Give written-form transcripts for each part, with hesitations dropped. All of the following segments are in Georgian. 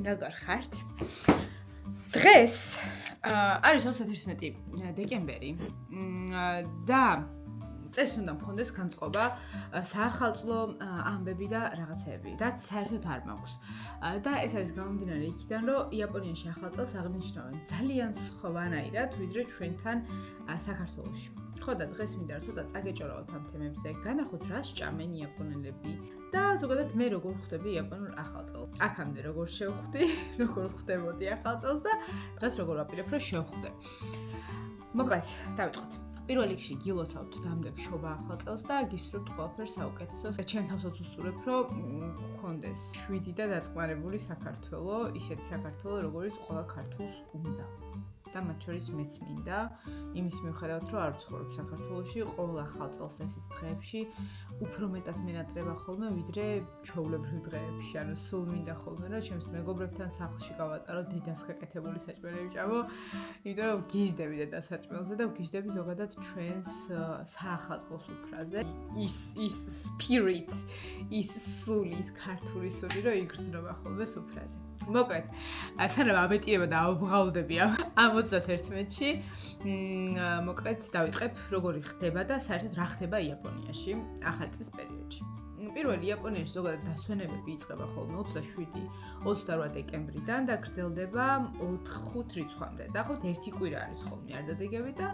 როგორ ხართ? დღეს არის 31 დეკემბერი და წეს უნდა მქონდეს განწყობა საახალწლო ამბები და რაღაცეები, რაც საერთოდ არ მაქვს. და ეს არის გამომდინარე იქიდან, რომ იაპონიაში ახალ წელს აღნიშნავენ ძალიან სხვანაირად, ვიდრე ჩვენთან საქართველოში. ხო და დღეს მინდა ცოტა წაგეჭორავოთ ამ თემებზე, განახოთ რა სჭამენ იაპონელები და ზოგადად მე როგორ ხვდები იაპონურ ახალ წელს. აქამდე როგორ შევხვდი, როგორ ხვდებოდი ახალ წელს და დღეს როგორ ვაპირებ, რომ შევხვდე. მოკლედ, დავიწყოთ. პირველ რიგში გილოცავთ დამდეგ შობა ახალ წელს და გისურვებთ ყველაფერს საუკეთესოს. ჩემ თავსაც უსურვებ, რომ გქონდეს შვიდი და დაწყმარებული საქართველო, ისეთი საქართველო, როგორიც ყველა ქართულს უნდა. და მათ შორის მეც მინდა, იმის მიუხედავად, რომ არ ვცხოვრობ საქართველოში, ყოველ ახალ წელს ესის დღეებში უფრო მეტად მენატრება ხოლმე, ვიდრე ჩვეულებრივ დღეებში. ანუ სულ მინდა ხოლმე, რომ ჩემს მეგობრებთან სახლში გავატარო დედას გაკეთებული საჭმელი ვჭამო, იმიტომ რომ გიждდები დედას საჭმელზე და ვგიждდები ზოგადად ჩვენს საახალწლო სუფრაზე. ის spirit, ის სული, ის ქართული სული, რომ იგრძნობა ხოლმე სუფრაზე. მოკლედ, სანამ აბეტირება და ავბღავდები ამ 31-ში, მოკლედ დავიწყებ, როგორი ხდება და საერთოდ რა ხდება იაპონიაში ახალი წლის პერიოდში. პირველი იაპონიაში ზოგადად დასვენებები იწყება ხოლმე 27-28 დეკემბრიდან და გრძელდება 4-5 რიცხვამდე. დაახლოებით 1 კვირა არის ხოლმე არ დადეგები და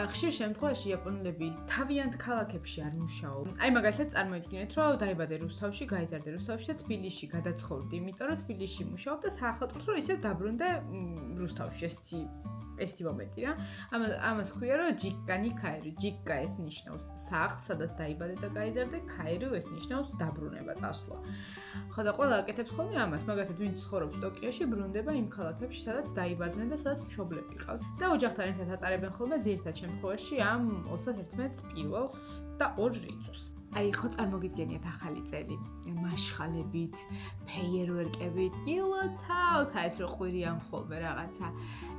ხშირ შემთხვევაში იაპონელები თავიანთ ქალაქებში არ მუშაობენ. აი მაგალითად წარმოიდგინეთ, რომ დაიბადე რუსთავში, გაიზარდე რუსთავში და თბილისში გადაცხოვრდი, იმიტომ რომ თბილისში მუშაობ და საახალწლოს რომ ისევ დაბრუნდე რუსთავში. ესეთი მომენტი რა. ამას ქვია, რომ ჯიკკა ნი კაირო. ჯიკკა ეს ნიშნავს სახლს, სადაც დაიბადე და გაიზარდე, კაირო ეს ნიშნავს დაბრუნება, წასვლა. ხო და ყველა აკეთებს ხოლმე ამას, მაგალითად ვინც ცხოვრობს ტოკიოში, ბრუნდება იმ ქალაქებში, სადაც დაიბადნენ და სადაც მშობლები ყავთ. და ოჯახთან ერთად ატარებენ ხოლმე ძირითად შემთხვევაში ამ 31-ს პირველს და 2 რიცხვს. აი ხო წარმოგიდგენიათ ახალი წელი, მაშხალებით, ფეიერვერკებით, გილოცავთ, აი ეს რო ყვირიან ხოლმე რაღაცა.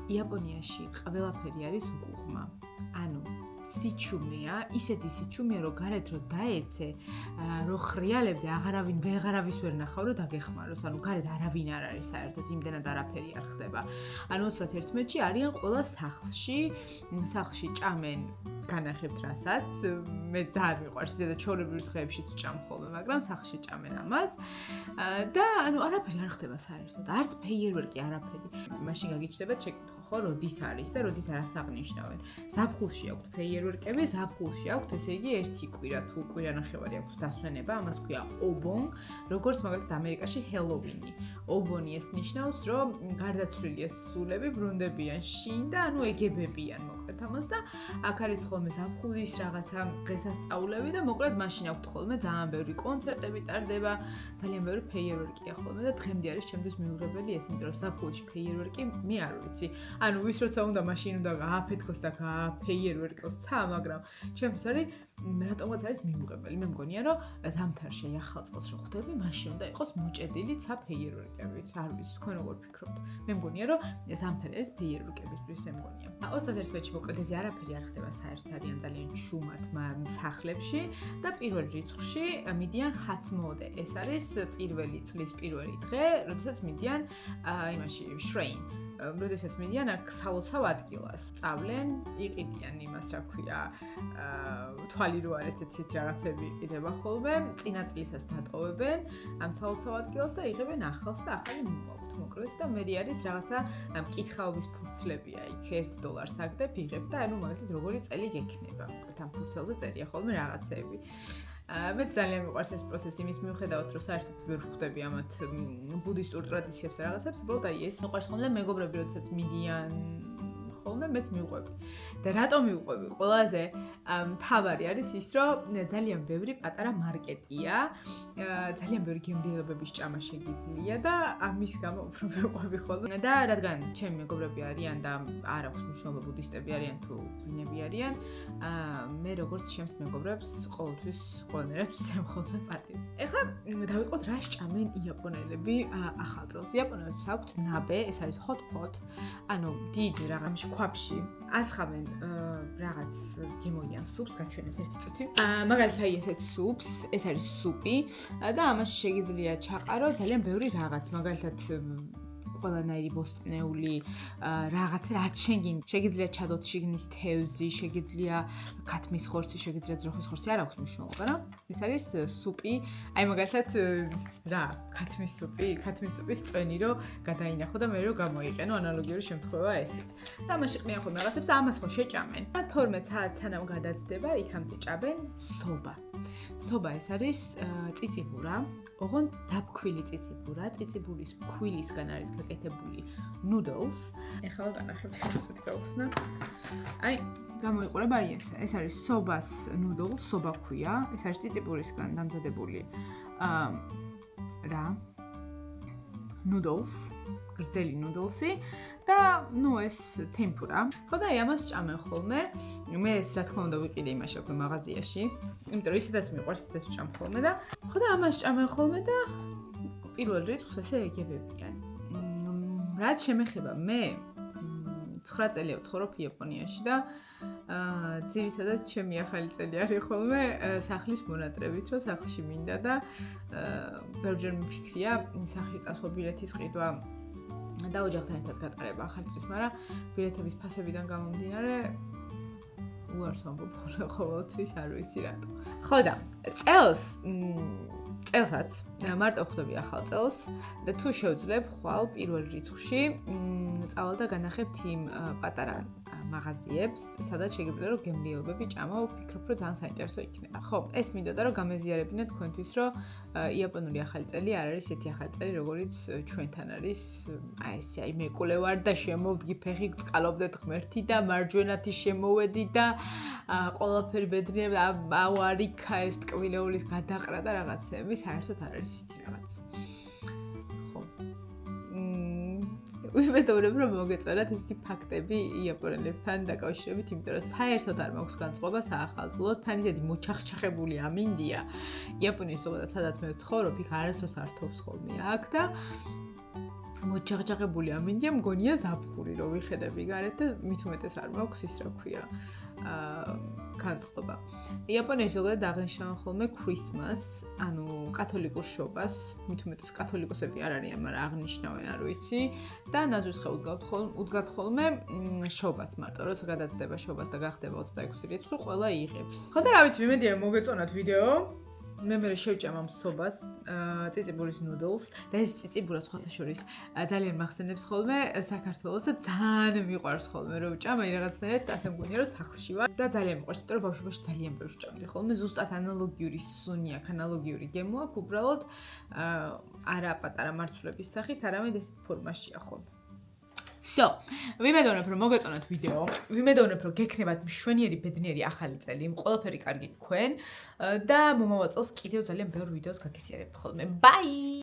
იაპონიაში ყველაფერი არის უკუღმა. ანუ სიჩუმეა, ისეთი სიჩუმეა, რომ გარეთ რო დაეცე, რო ხრიალებდე, ვეღარავის ვერ ნახავ, რომ დაგეხმაროს. ანუ გარეთ არავინ არ არის საერთოდ, იმდენად არაფერი არ ხდება. ანუ 31-ში არიან ყველა სახლში ჭამენ განახებთ რასაც, მე ძალიან მიყვარს ისე და ჩვეულებრივ დღეებშიც ვჭამ ხოლმე, მაგრამ სახლში ჭამენ ამას. და ანუ არაფერი არ ხდება საერთოდ, არც ფეიერვერკი არაფერი. მაშინ გაგიჩნდება შეკითხვა, ხო, როდის არის და როდის არას აღნიშნავენ. ზაფხულში აქვთ ფეიერვერკები, ზაფხულში აქვთ, ესე იგი 1 კვირა თუ კვირანახევარი აქვთ დასვენება, ამას ქვია ობონ, როგორც მაგალითად ამერიკაში ჰელოვინი. ობონი ეს ნიშნავს, რომ გარდაცვლილი სულები ბრუნდებიან შინ და ანუ ეგებებიან მოკლედ ამას და აქ არის ხოლმე ზაფხულის რაღაცა დღესასწაულები და მოკლედ მაშინ აქვთ ხოლმე ძალიან ბევრი კონცერტები ტარდება, ძალიან ბევრი ფეიერვერკია ხოლმე და დღემდე არის ჩემთვის მიუღებელი ეს, იმიტომ რომ ზაფხულში ფეიერვერკი მე არ ვიცი. ანუ ვის როცა უნდა მაშინ უნდა გააფეთქოს და გააფეიერვერკოს ცა, მაგრამ ჩემთვის არის რატომაც არის მიუღებელი. მე მგონია რომ ზამთარში ახალ წელს რო ხვდები, მაშინ უნდა იყოს მოჭედილი ცა ფეიერვერკებით. არ ვიცი, თქვენ როგორ ფიქრობთ? მე მგონია რომ ზამთარი არის ფეიერვერკებისთვის, მე მგონია. 31-ში მოკლედ ეს არაფერი არ ხდება საერთოდ, არიან ძალიან შუმად სახლებში და პირველ რიცხვში მიდიან ჰაცმოდე. ეს არის პირველი წლის პირველი დღე, როდესაც მიდიან იმაში შრეინ. როდესაც მიდიან აქ სალოცავ ადგილას. სწავლენ, იყიდიან იმას, რა ქვია, თვალი რო არის ესეთი რაღაცები იყიდება ხოლმე, წინა წლისას დატოვებენ ამ სალოცავ ადგილას და იღებენ ახალს და ახალი მომავალთ. მოკლედ და მე არის რაღაცა მკითხაობის ფურცლებია იქ $1 აგდებ, იღებ და ანუ მაგალითად როგორი წელი გექნება. მოკლედ ამ ფურცელზე წერია ხოლმე რაღაცეები. მე ძალიან მიყვარს ეს პროცესი, იმის მიუხედავად, რომ საერთოდ ვერ ხვდები ამათ ბუდისტურ ტრადიციებს და რაღაცებს, უბრალოდ აი ეს მიყვარს ხოლმე მეგობრები, როდესაც მიდიან ხოლმე, მეც მივყვები. და რატომ მივყვები? ყველაზე მთავარი არის ის, რომ ძალიან ბევრი პატარა მარკეტია, ძალიან ბევრი გემრიელობების ჭამა შეგიძლია და ამის გამო უფრო მივყვები ხოლმე. და რადგან ჩემი მეგობრები არიან და არ აქვს მნიშვნელობა ბუდისტები არიან თუ ვინები არიან, მე როგორც ჩემს მეგობრებს ყოველთვის ყველანაირად ვცემ ხოლმე პატივს. ეხლა დავიწყოთ რა სჭამენ იაპონელები ახალ წელს. იაპონელებს აქვთ ნაბე, ეს არის hot pot, ანუ დიდ რაღაც ქვაფში ასხამენ რაღაც გემოიან სუპს, გაჩვენებთ ერთი წუთი. მაგალითად ესეთ სუპს, ეს არის სუპი და ამაში შეგიძლია ჩაყარო ძალიან ბევრი რაღაც, მაგალითად ყველანაირი ბოსტნეული რაღაც რაც შენ გინდა. შეგიძლია ჩადოთ შიგნით თევზი, შეგიძლია ქათმის ხორცი, შეგიძლია ძროხის ხორცი, არ აქვს მნიშვნელობა, მაგრამ ეს არის სუპი. აი მაგალითად რა, ქათმის სუპის წვენი რო გადაინახო და მე რო გამოიყენო ანალოგიური შემთხვევა ესეც. და ამაში ყნიან ხოლმე რაღაცებს და ამას ხო შეჭამენ. 12 საათს სანამ გადაცდება, იქამდე ჭამენ სობა. სობა ეს არის წიწიბურა, ოღონდ დაფქვილი წიწიბურა, წიწიბურის ფქვილისგან არის გაკეთებული noodles. ეხლა განახებთ წუთი გავხსნა. აი, გამოიყურება აი ეს. ეს არის სობას noodles, სობა ქვია. ეს არის წიწიბურისგან დამზადებული რა? noodles, გრძელი noodles-ი და ნუ ეს თემპურა. ხო და აი ამას ჭამენ ხოლმე. მე ეს რა თქმა უნდა ვიყიდე იმაში აქვე მაღაზიაში. იმიტომ რომ ისედაც მიყვარს, ისედაც ვჭამ ხოლმე და ხო და ამას ჭამენ ხოლმე და პირველ რიცხვს ესე ეგებებიან. რაც შემეხება მე 9 წელია ვცხოვრობ იაპონიაში და ძირითადად ჩემი ახალი წელი არის ხოლმე სახლის მონატრებით, რომ სახლში მინდა და ბევრჯერ მიფიქრია სახლში წასვლა, ბილეთის ყიდვა და ოჯახთან ერთად გატარება ახალი წლის, მაგრამ ბილეთების ფასებიდან გამომდინარე უარს ვამბობ ყოველთვის არ ვიცი რატო. ხო და წელსაც მარტო ხვდები ახალ წელს და თუ შევძლებ ხვალ პირველ რიცხვში წავალ და განახებთ იმ პატარა მაღაზიებს, სადაც შეგიძლია რომ გემრიელობები ჭამო, ვფიქრობ რომ ძალიან საინტერესო იქნება. ხო, ეს მინდოდა რომ გამეზიარებინათ თქვენთვის, რომ იაპონური ახალი წელი არ არის ესეთი ახალი წელი, როგორც ჩვენთან არის. აი ესე, აი მეკულე ვარ და შემოვდგი ფეხი, წყალობდეთ ღმერთი და მარჯვენათი შემოვედი და ყველაფერი ბედნიერება, აუ არიქა ეს ტკბილეულის გადაყრა და რაღაცები, საერთოდ არ არის ისეთი რაღაც. ვიმედოვნებ რომ მოგეწერათ ესეთი ფაქტები იაპონელებთან დაკავშირებით, იმიტომ რომ საერთოდ არ მაქვს განწყობა საახალწლოდ, თან ისეთი მოჩახჩახებული ამინდია. იაპონიის სადაც მე ვცხოვრობ, იქ არასდროს არ თობს ხოლმე აქ და მოჩახჩახებული ამინდია მგონია ზაფხული რო ვიხედები გარეთ და მით უმეტეს არ მაქვს ის რა ქვია განწყობა. იაპონიაში ზოგადად აღნიშნავენ ხოლმე ქრისმას, ანუ კათოლიკურ შობას, მით უმეტეს კათოლიკოსები არ არიან, მაგრამ აღნიშნავენ, არ ვიცი, და ნაძვისხე უდგათ ხოლმე შობას მარტო, როცა გადაცდება შობას და გახდება 26 რიცხვი, ყველა იღებს. ხო და რა ვიცი, ვიმედია მოგეწონათ ვიდეო. მე შევჭამ ამ სობას, წიწიბურის noodles და ეს წიწიბურა სხვათა შორის ძალიან მახსენებს ხოლმე საქართველოს და ძალიან მიყვარს ხოლმე რომ ვჭამ, აი რაღაცნაირად ასე მგონია რომ სახლში ვარ და ძალიან მიყვარს, იმიტომ რომ ბავშვობაში ძალიან ბევრს ვჭამდი ხოლმე, ზუსტად ანალოგიური სუნი აქვს, ანალოგიური გემო აქვს, უბრალოდ არა პატარა მარცვლების სახით, არამედ ეს ფორმაშია ხოლმე. So, ვიმედოვნებ რომ მოგეწონათ ვიდეო, ვიმედოვნებ რომ გექნებათ მშვენიერი ბედნიერი ახალი წელი, ყველაფერი კარგი თქვენ და მომავალ წელს კიდევ ძალიან ბევრ ვიდეოს გაგიზიარებთ ხოლმე. Bye!